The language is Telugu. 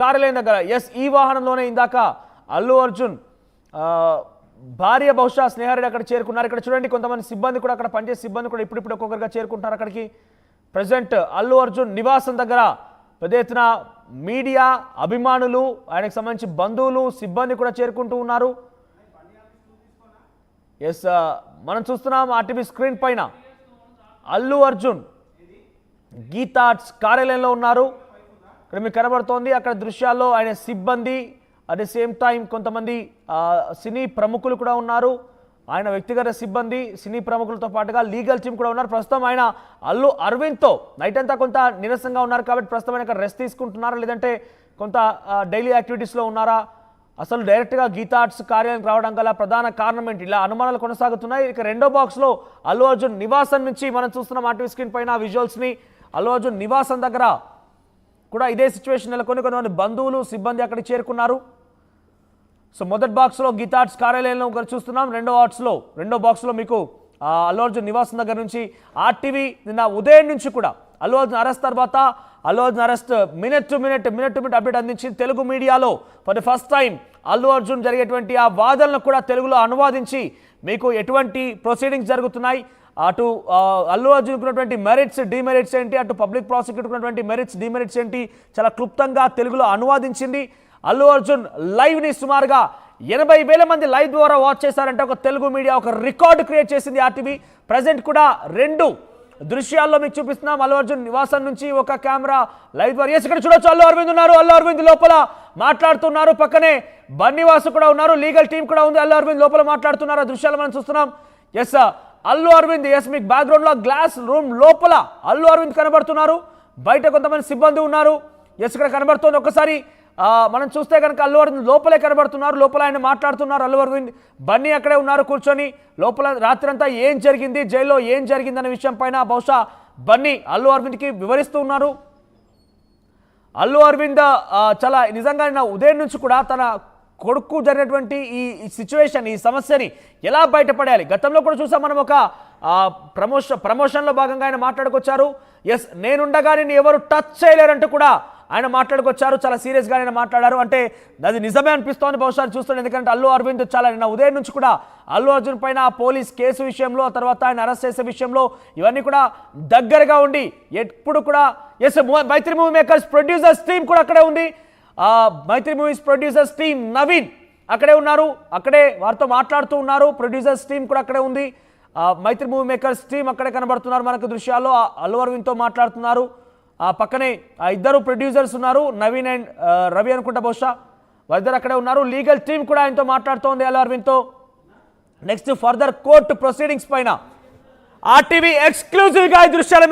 కార్యాలయం దగ్గర ఈ వాహనంలోనే ఇందాక అల్లు అర్జున్ భార్య బహుశా స్నేహారెడ్డి అక్కడ చేరుకున్నారు. ఇక్కడ చూడండి కొంతమంది సిబ్బంది కూడా అక్కడ పనిచేసే సిబ్బంది కూడా ఇప్పుడు ఒక్కొక్కరుగా చేరుకుంటారు అక్కడికి. ప్రెసిడెంట్ అల్లు అర్జున్ నివాసం దగ్గర పెద్ద ఎత్తున మీడియా అభిమానులు ఆయనకు సంబంధించి బంధువులు సిబ్బంది కూడా చేరుకుంటూ ఉన్నారు. మనం చూస్తున్నాం ఆర్టీవీ స్క్రీన్ పైన అల్లు అర్జున్ గీతా ఆర్ట్స్ కార్యాలయంలో ఉన్నారు. ఇక్కడ మీకు కనబడుతోంది అక్కడ దృశ్యాల్లో ఆయన సిబ్బంది అట్ ది సేమ్ టైం కొంతమంది సినీ ప్రముఖులు కూడా ఉన్నారు. ఆయన వ్యక్తిగత సిబ్బంది సినీ ప్రముఖులతో పాటుగా లీగల్ టీం కూడా ఉన్నారు. ప్రస్తుతం ఆయన అల్లు అరవింద్తో నైట్ అంతా కొంత నీరసంగా ఉన్నారు కాబట్టి ప్రస్తుతం ఆయన రెస్ట్ తీసుకుంటున్నారా లేదంటే కొంత డైలీ యాక్టివిటీస్లో ఉన్నారా, అసలు డైరెక్ట్గా గీతా ఆర్ట్స్ కార్యాలయం రావడం గల ప్రధాన కారణం ఏంటి, ఇలా అనుమానాలు కొనసాగుతున్నాయి. ఇక రెండో బాక్స్లో అల్లు అర్జున్ నివాసం నుంచి మనం చూస్తున్నాం ఆర్టీవీ స్క్రీన్ పైన విజువల్స్ని. అల్లు అర్జున్ నివాసం దగ్గర కూడా ఇదే సిచ్యువేషన్ నెలకొని కొంతమంది బంధువులు సిబ్బంది అక్కడికి చేరుకున్నారు. సో మొదటి బాక్స్లో గీతా ఆర్ట్స్ కార్యాలయంలో చూస్తున్నాం. రెండో బాక్స్లో మీకు అల్లు అర్జున్ నివాసం దగ్గర నుంచి ఆర్టీవీ నిన్న ఉదయం నుంచి కూడా అల్లు అర్జున్ అరెస్ట్ తర్వాత Allu Arjun arrest minute to minute update అందించింది తెలుగు మీడియాలో. For the first time Allu Arjun జరిగేటువంటి ఆ వాదనలు కూడా తెలుగులో అనువాదించి మీకు ఎటువంటి ప్రొసీడింగ్స్ జరుగుతున్నాయి, అటు అల్లు అర్జున్ ఉన్నటువంటి మెరిట్స్ డిమెరిట్స్ ఏంటి, అటు పబ్లిక్ ప్రాసిక్యూటర్ ఉన్నటువంటి మెరిట్స్ డిమెరిట్స్ ఏంటి చాలా క్లుప్తంగా తెలుగులో అనువాదించింది. అల్లు అర్జున్ లైవ్ని సుమారుగా 80,000 మంది లైవ్ ద్వారా వాచ్ చేశారంటే ఒక తెలుగు మీడియా ఒక రికార్డు క్రియేట్ చేసింది ఆర్టీవీ. ప్రజెంట్ కూడా 2 దృశ్యాల్లో మీకు చూపిస్తున్నాం. అల్లు అర్జున్ నివాసం నుంచి ఒక కెమెరా లైవ్ ద్వారా ఇక్కడ చూడొచ్చు అల్లు అరవింద్ ఉన్నారు. అల్లు అరవింద్ లోపల మాట్లాడుతున్నారు. పక్కనే బన్నీవాసు కూడా ఉన్నారు, లీగల్ టీం కూడా ఉంది. అల్లు అరవింద్ లోపల మాట్లాడుతున్నారు. ఆ దృశ్యాలు మనం చూస్తున్నాం. అల్లు అరవింద్ మీకు బ్యాక్గ్రౌండ్ లో గ్లాస్ రూమ్ లోపల అల్లు అరవింద్ కనబడుతున్నారు. బయట కొంతమంది సిబ్బంది ఉన్నారు. ఇక్కడ కనబడుతోంది. ఒకసారి మనం చూస్తే కనుక అల్లు అరవింద్ లోపలే కనబడుతున్నారు. లోపల ఆయన మాట్లాడుతున్నారు. అల్లు అరవింద్ బన్నీ అక్కడే ఉన్నారు కూర్చొని. లోపల రాత్రంతా ఏం జరిగింది, జైల్లో ఏం జరిగింది అనే విషయం పైన బహుశా బన్నీ అల్లు అరవింద్కి వివరిస్తూ ఉన్నారు. అల్లు అరవింద్ చాలా నిజంగా నిన్న ఉదయం నుంచి కూడా తన కొడుకు జరిగినటువంటి ఈ సిచ్యువేషన్ ఈ సమస్యని ఎలా బయటపడేయాలి, గతంలో కూడా చూసాం మనం ఒక ప్రమోషన్లో భాగంగా ఆయన మాట్లాడుకొచ్చారు. నేనుండగా నేను ఎవరు టచ్ చేయలేరంటూ కూడా ఆయన మాట్లాడుకొచ్చారు. చాలా సీరియస్గా ఆయన మాట్లాడారు. అంటే అది నిజమే అనిపిస్తోంది బహుశా చూస్తున్నాను. ఎందుకంటే అల్లు అరవింద్ చాలా నిన్న ఉదయం నుంచి కూడా అల్లు అర్జున్ పైన పోలీస్ కేసు విషయంలో తర్వాత ఆయన అరెస్ట్ చేసే విషయంలో ఇవన్నీ కూడా దగ్గరగా ఉండి ఎప్పుడు కూడా మైత్రి మూవీ మేకర్స్ ప్రొడ్యూసర్స్ టీం కూడా అక్కడే ఉంది. మైత్రి మూవీస్ ప్రొడ్యూసర్స్ టీం నవీన్ అక్కడే ఉన్నారు. అక్కడే వారితో మాట్లాడుతూ ఉన్నారు. ప్రొడ్యూసర్స్ టీం కూడా అక్కడే ఉంది. మైత్రి మూవీ మేకర్స్ టీం అక్కడే కనబడుతున్నారు మనకు దృశ్యాల్లో. అల్లు అరవింద్తో మాట్లాడుతున్నారు. పక్కనే 2 ప్రొడ్యూసర్స్ ఉన్నారు, నవీన్ అండ్ రవి అనుకుంటా బహుశా వారిద్దరు అక్కడే ఉన్నారు. లీగల్ టీం కూడా ఆయనతో మాట్లాడుతోంది అల్లు అరవింద్తో. నెక్స్ట్ ఫర్దర్ కోర్టు ప్రొసీడింగ్స్ పైన ఆర్టీవీ ఎక్స్క్లూజివ్గా ఈ దృశ్యాలు